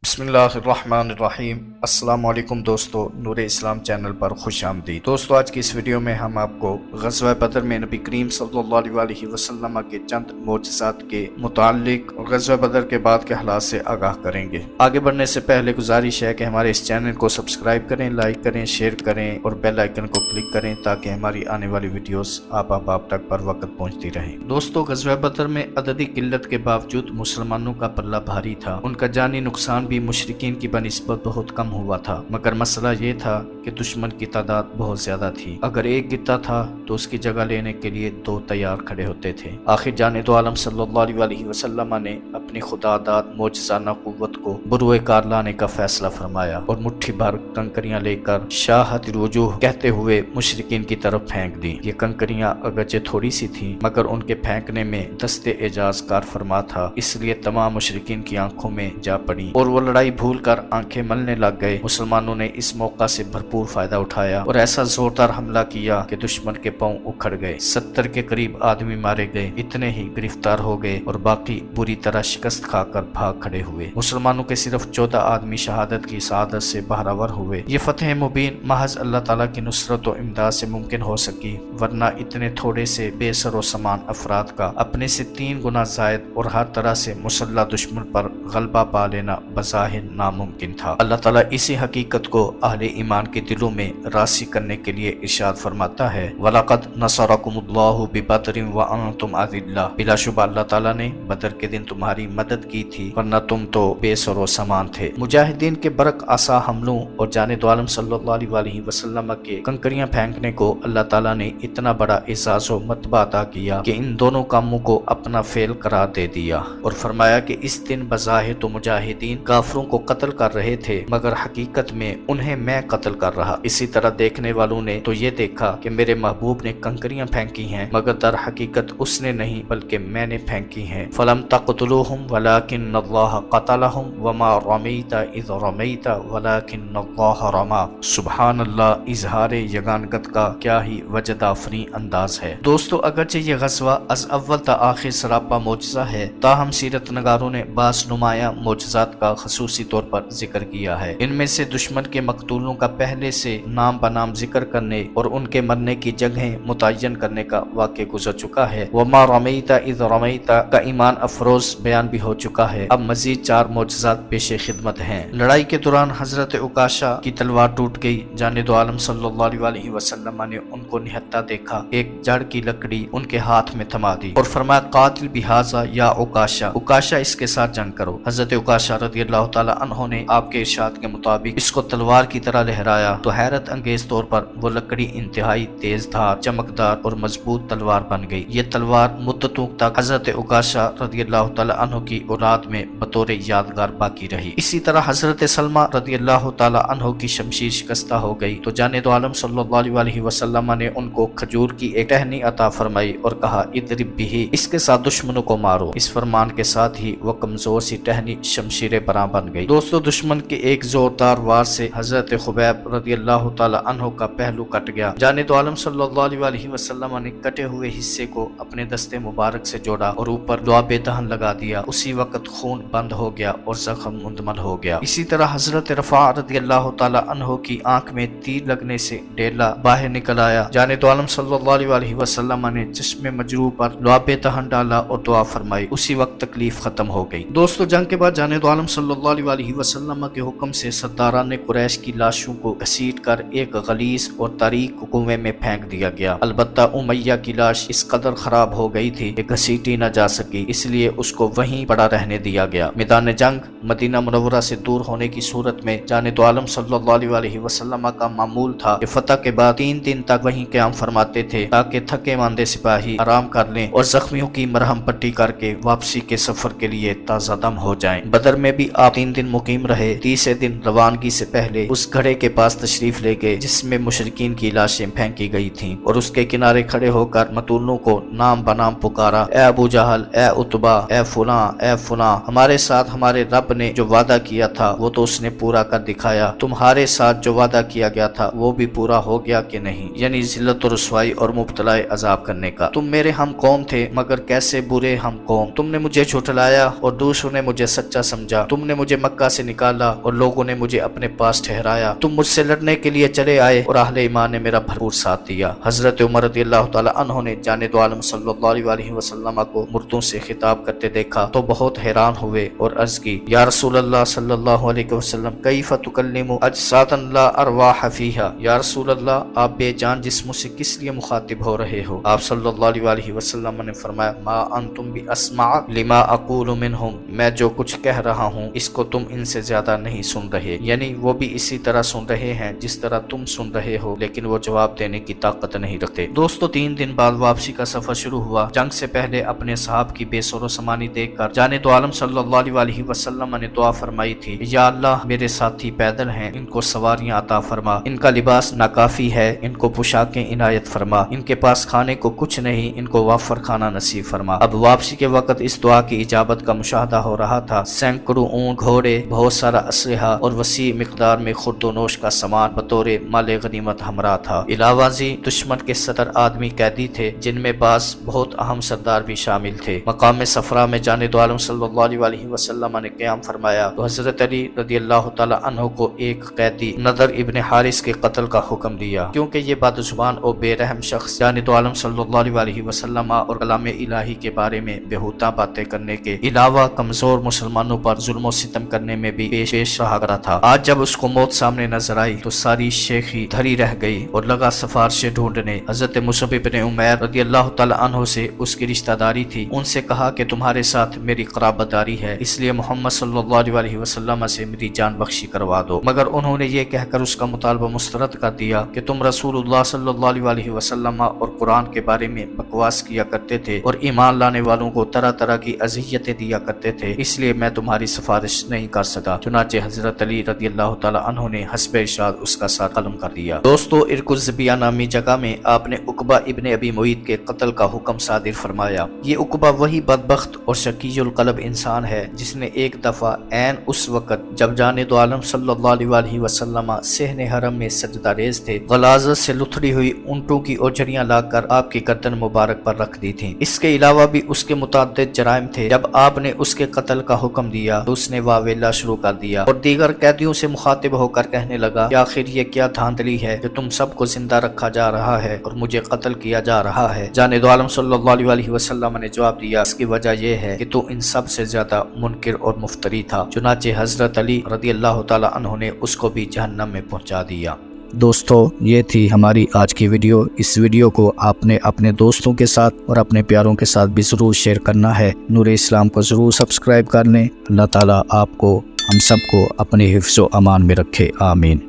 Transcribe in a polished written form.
بسم اللہ الرحمن الرحیم۔ السلام علیکم دوستو، نور اسلام چینل پر خوش آمدید۔ دوستو آج کی اس ویڈیو میں ہم آپ کو غزوہ بدر میں نبی کریم صلی اللہ علیہ وسلم کے چند معجزات کے متعلق غزوہ بدر کے بعد کے حالات سے آگاہ کریں گے۔ آگے بڑھنے سے پہلے گزارش ہے کہ ہمارے اس چینل کو سبسکرائب کریں، لائک کریں، شیئر کریں اور بیل آئیکن کو کلک کریں تاکہ ہماری آنے والی ویڈیوز آپ تک پر وقت پہنچتی رہیں۔ دوستو غزوہ بدر میں عددی قلت کے باوجود مسلمانوں کا پلہ بھاری تھا۔ ان کا جانی نقصان بھی مشرکین کی بنسبت بہت کم ہوا تھا، مگر مسئلہ یہ تھا کہ دشمن کی تعداد بہت زیادہ تھی۔ اگر ایک گرتا تھا تو اس کی جگہ لینے کے لیے دو تیار کھڑے ہوتے تھے۔ آخر جانے دو عالم صلی اللہ علیہ وسلم نے اپنی خدا داد معجزانہ قوت کو بروئے کار لانے کا فیصلہ فرمایا اور مٹھی بھر کنکریاں لے کر شاہت الوجوہ کہتے ہوئے مشرکین کی طرف پھینک دی۔ یہ کنکریاں اگرچہ تھوڑی سی تھیں مگر ان کے پھینکنے میں دست اعجاز کار فرما تھا، اس لیے تمام مشرکین کی آنکھوں میں جا پڑی اور وہ لڑائی بھول کر آنکھیں ملنے لگ گئے۔ مسلمانوں نے اس موقع سے بھرپور فائدہ اٹھایا اور ایسا زوردار حملہ کیا کہ دشمن کے پاؤں اکھڑ گئے۔ 70 کے قریب آدمی مارے گئے، اتنے ہی گرفتار ہو گئے اور باقی بری طرح شکست کھا کر بھاگ کھڑے ہوئے۔ مسلمانوں کے صرف 14 آدمی شہادت کی سعادت سے بہرور ہوئے۔ یہ فتح مبین محض اللہ تعالیٰ کی نصرت و امداد سے ممکن ہو سکی، ورنہ اتنے تھوڑے سے بے سر و سامان افراد کا اپنے سے 3 گنا زائد اور ہر طرح سے مسلح دشمن پر غلبہ پا لینا بظاہر ناممکن تھا۔ اللہ تعالیٰ اسی حقیقت کو اہل ایمان کے دلوں میں راسخ کرنے کے لیے ارشاد فرماتا ہے، وَلَقَدْ نَصَرَكُمُ اللَّهُ بِبَدْرٍ وَأَنْتُمْ أَذِلَّةٌ۔ بلا شبہ اللہ تعالیٰ نے بدر کے دن تمہاری مدد کی تھی ورنہ تم تو بے سر و سامان تھے۔ مجاہدین کے برق آسا حملوں اور جانے دو عالم صلی اللہ علیہ وسلم کے کنکریاں پھینکنے کو اللہ تعالیٰ نے اتنا بڑا اعزاز و مرتبہ عطا کیا کہ ان دونوں کاموں کو اپنا فعل قرار دے دیا اور فرمایا کہ اس دن بظاہر تو مجاہدین کافروں کو قتل کر رہے تھے مگر حقیقت میں انہیں میں قتل کر رہا۔ اسی طرح دیکھنے والوں نے تو یہ دیکھا کہ میرے محبوب نے کنکریاں پھینکی ہیں مگر در حقیقت اس نے نہیں بلکہ میں نے پھینکی ہیں۔ فَلَمْ تَقْتُلُوهُمْ وَلَكِنَّ اللَّهَ قَتَلَهُمْ وَمَا رَمَيْتَ إِذْ رَمَيْتَ وَلَكِنَّ اللَّهَ رَمَى۔ سبحان اللہ، اظہار یگانگت کا کیا ہی وجد آفریں انداز ہے۔ دوستو اگرچہ یہ غزوہ از اول تا آخر سراپا معجزہ ہے، تاہم سیرت نگاروں نے بعض نمایاں معجزات کا خصوصی طور پر ذکر کیا ہے۔ ان میں سے دشمن کے مقتولوں کا پہلے سے نام بنام ذکر کرنے اور ان کے مرنے کی جگہیں متعین کرنے کا واقع گزر چکا ہے۔ وما رمیت اذ رمیت کا ایمان افروز بیان بھی ہو چکا ہے۔ اب مزید 4 معجزات پیش خدمت ہیں۔ لڑائی کے دوران حضرت عکاشہ کی تلوار ٹوٹ گئی۔ جانے دو عالم صلی اللہ علیہ وسلم نے ان کو نہتا دیکھا، ایک جڑ کی لکڑی ان کے ہاتھ میں تھما دی اور فرمایا، قاتل بہذا یا عکاشہ، عکاشہ اس کے ساتھ جنگ کرو۔ حضرت عکاشہ رضی اللہ تعالی عنہ نے آپ کے ارشاد کے مطابق اس کو تلوار کی طرح لہرایا تو حیرت انگیز طور پر وہ لکڑی انتہائی تیز دھار، چمکدار اور مضبوط تلوار بن گئی۔ یہ تلوار مدتوں تک حضرت عکاشہ رضی اللہ تعالی عنہ کی اولاد میں بطور یادگار باقی رہی۔ اسی طرح حضرت سلمہ رضی اللہ تعالی عنہ کی شمشیر شکستہ ہو گئی تو جانے دو عالم صلی اللہ علیہ وسلم نے ان کو کھجور کی ایک ٹہنی عطا فرمائی اور کہا، اضرب بہ، اس کے ساتھ دشمنوں کو مارو۔ اس فرمان کے ساتھ ہی وہ کمزور سی ٹہنی شمشیر براں بن گئی۔ دوستو دشمن کے ایک زوردار وار سے حضرت خبیب رضی اللہ تعالی عنہ کا پہلو کٹ گیا۔ جانے دو عالم صلی اللہ علیہ وسلم نے کٹے ہوئے حصے کو اپنے دستے مبارک سے جوڑا اور اوپر لعاب دہن لگا دیا۔ اسی وقت خون بند ہو گیا اور زخم مندمل ہو گیا۔ اسی طرح حضرت رفاع رضی اللہ تعالی عنہ کی آنکھ میں تیر لگنے سے ڈیلا باہر نکل آیا۔ جانے دو عالم صلی اللہ علیہ وسلم نے جسم مجروح پر لعاب دہن ڈالا اور دعا فرمائی، اسی وقت تکلیف ختم ہو گئی۔ دوستو جنگ کے بعد جانے دو عالم صلی اللہ علیہ وسلم کے حکم سے سرداران قریش کی لاشوں کو گھسیٹ کر ایک غلیظ اور تاریک کنویں میں پھینک دیا گیا۔ البتہ امیہ کی لاش اس قدر خراب ہو گئی تھی کہ گھسیٹی نہ جا سکی، اس لیے اس کو وہیں پڑا رہنے دیا گیا۔ میدان جنگ مدینہ منورہ سے دور ہونے کی صورت میں جانے دو عالم صلی اللہ علیہ وسلم کا معمول تھا کہ فتح کے بعد 3 دن تک وہیں قیام فرماتے تھے تاکہ تھکے ماندے سپاہی آرام کر لیں اور زخمیوں کی مرہم پٹی کر کے واپسی کے سفر کے لیے تازہ دم ہو جائیں۔ بدر میں بھی آپ 3 دن مقیم رہے۔ تیسرے دن روانگی سے پہلے اس گھڑے کے پاس تشریف لے گئے جس میں مشرکین کی لاشیں پھینکی گئی تھیں اور اس کے کنارے کھڑے ہو کر مقتولوں کو نام بنام پکارا، اے ابو جہل، اے عتبہ، اے فلاں، اے فلاں، ہمارے ساتھ ہمارے رب نے جو وعدہ کیا تھا وہ تو اس نے پورا کر دکھایا، تمہارے ساتھ جو وعدہ کیا گیا تھا وہ بھی پورا ہو گیا کہ نہیں؟ یعنی ذلت و رسوائی اور مبتلا عذاب کرنے کا۔ تم میرے ہم قوم تھے مگر کیسے برے ہم قوم، تم نے مجھے جھٹلایا اور دوسروں نے مجھے سچا سمجھا، تم نے مجھے مکہ سے نکالا اور لوگوں نے مجھے اپنے پاس ٹھہرایا، تم مجھ سے لڑنے کے لیے چلے آئے اور اہل ایمان نے میرا بھرپور ساتھ دیا۔ حضرت عمر رضی اللہ تعالی عنہ نے جان دو عالم صلی اللہ علیہ وسلم کو مردوں سے خطاب کرتے دیکھا تو بہت حیران ہوئے اور عرض کی، یا رسول اللہ صلی اللہ علیہ وسلم کیف تکلم اجسادا لا ارواح فیہا، یا رسول اللہ آپ بے جان جسموں سے کس لیے مخاطب ہو رہے ہو؟ آپ صلی اللہ علیہ وسلم نے فرمایا، ما انتم باسمع لما اقول منہم، میں جو کچھ کہہ رہا ہوں اس کو تم ان سے زیادہ نہیں سن رہے، یعنی وہ بھی اسی طرح سن رہے ہیں جس طرح تم سن رہے ہو، لیکن وہ جواب دینے کی طاقت نہیں رکھتے۔ دوستو 3 دن بعد واپسی کا سفر شروع ہوا۔ جنگ سے پہلے اپنے صحاب کی بے سر و سامانی دیکھ کر جان دو عالم صلی اللہ علیہ وسلم نے دعا فرمائی تھی، یا اللہ میرے ساتھی پیدل ہیں، ان کو سواریاں عطا فرما، ان کا لباس ناکافی ہے، ان کو پوشاکیں عنایت فرما، ان کے پاس کھانے کو کچھ نہیں، ان کو وافر کھانا نصیب فرما۔ اب واپسی کے وقت اس دعا کی اجابت کا مشاہدہ ہو رہا تھا۔ سینکڑوں اونٹ، گھوڑے، بہت سارا اسلحہ اور وسیع مقدار میں خورد و نوش کا سامان بطور مال غنیمت ہمراہ تھا۔ علاوہ ازیں دشمن کے 70 آدمی قیدی تھے، جن میں بعض بہت اہم سردار بھی شامل تھے۔ مقام صفرا میں جان دو عالم صلی اللہ علیہ وسلم نے قیام فرمایا تو حضرت علی رضی اللہ تعالی عنہ کو ایک قیدی نضر ابن حارث کے قتل کا حکم دیا، کیونکہ یہ بدزبان اور بے رحم شخص جان دو عالم صلی اللہ علیہ وسلم اور کلام الہی کے بارے میں بےہودہ باتیں کرنے کے علاوہ کمزور مسلمانوں پر ظلم و ستم کرنے میں بھی پیش رہا کرا تھا۔ آج جب اس کو موت سامنے نظر آئی تو ساری شیخی دھری رہ گئی اور لگا سفارشیں ڈھونڈنے۔ حضرت مصعب بن عمیر رضی اللہ تعالی عنہ سے اس کی رشتہ داری تھی، ان سے کہا کہ تمہارے ساتھ میری قرابت داری ہے، اس لیے محمد صلی اللہ علیہ وسلم سے میری جان بخشی کروا دو، مگر انہوں نے یہ کہہ کر اس کا مطالبہ مسترد کر دیا کہ تم رسول اللہ صلی اللہ علیہ وسلم اور قرآن کے بارے میں بکواس کیا کرتے تھے اور ایمان لانے والوں کو طرح طرح کی اذیتیں دیا کرتے تھے، اس لیے میں تمہاری سفارش نہیں کر سکا۔ چنانچہ حضرت علی رضی اللہ تعالی عنہ نے حسب ارشاد اس کا ساتھ قلم کر دیا۔ دوستو ارک الزبیہ نامی جگہ میں آپ نے عقبہ ابن ابی معیط کے قتل کا حکم صادر فرمایا۔ یہ عقبہ وہی بدبخت اور شقی القلب انسان ہے جس نے ایک دفعہ عین اس وقت جب جان دو عالم صلی اللہ علیہ وسلم صحن حرم میں سجدہ ریز تھے، غلاظت سے لتھڑی ہوئی اونٹوں کی اوجھڑیاں لا کر آپ کی گردن مبارک پر رکھ دی تھیں۔ اس کے علاوہ بھی اس کے متعدد جرائم تھے۔ جب آپ نے اس کے قتل کا حکم دیا تو اس نے واویلا شروع کر دیا اور دیگر قیدیوں سے مخاطب ہو کر کہنے لگا کہ آخر یہ کیا دھاندلی ہے کہ تم سب کو زندہ رکھا جا رہا ہے اور مجھے قتل کیا جا رہا ہے؟ جان دو عالم صلی اللہ علیہ وسلم نے جواب دیا، اس کی وجہ یہ ہے کہ تو ان سب سے زیادہ منکر اور مفتری تھا۔ چنانچہ حضرت علی رضی اللہ تعالی عنہ نے اس کو بھی جہنم میں پہنچا دیا۔ دوستو یہ تھی ہماری آج کی ویڈیو۔ اس ویڈیو کو آپ نے اپنے دوستوں کے ساتھ اور اپنے پیاروں کے ساتھ بھی ضرور شیئر کرنا ہے۔ نور اسلام کو ضرور سبسکرائب کر لیں۔ اللہ تعالیٰ آپ کو ہم سب کو اپنے حفظ و امان میں رکھے، آمین۔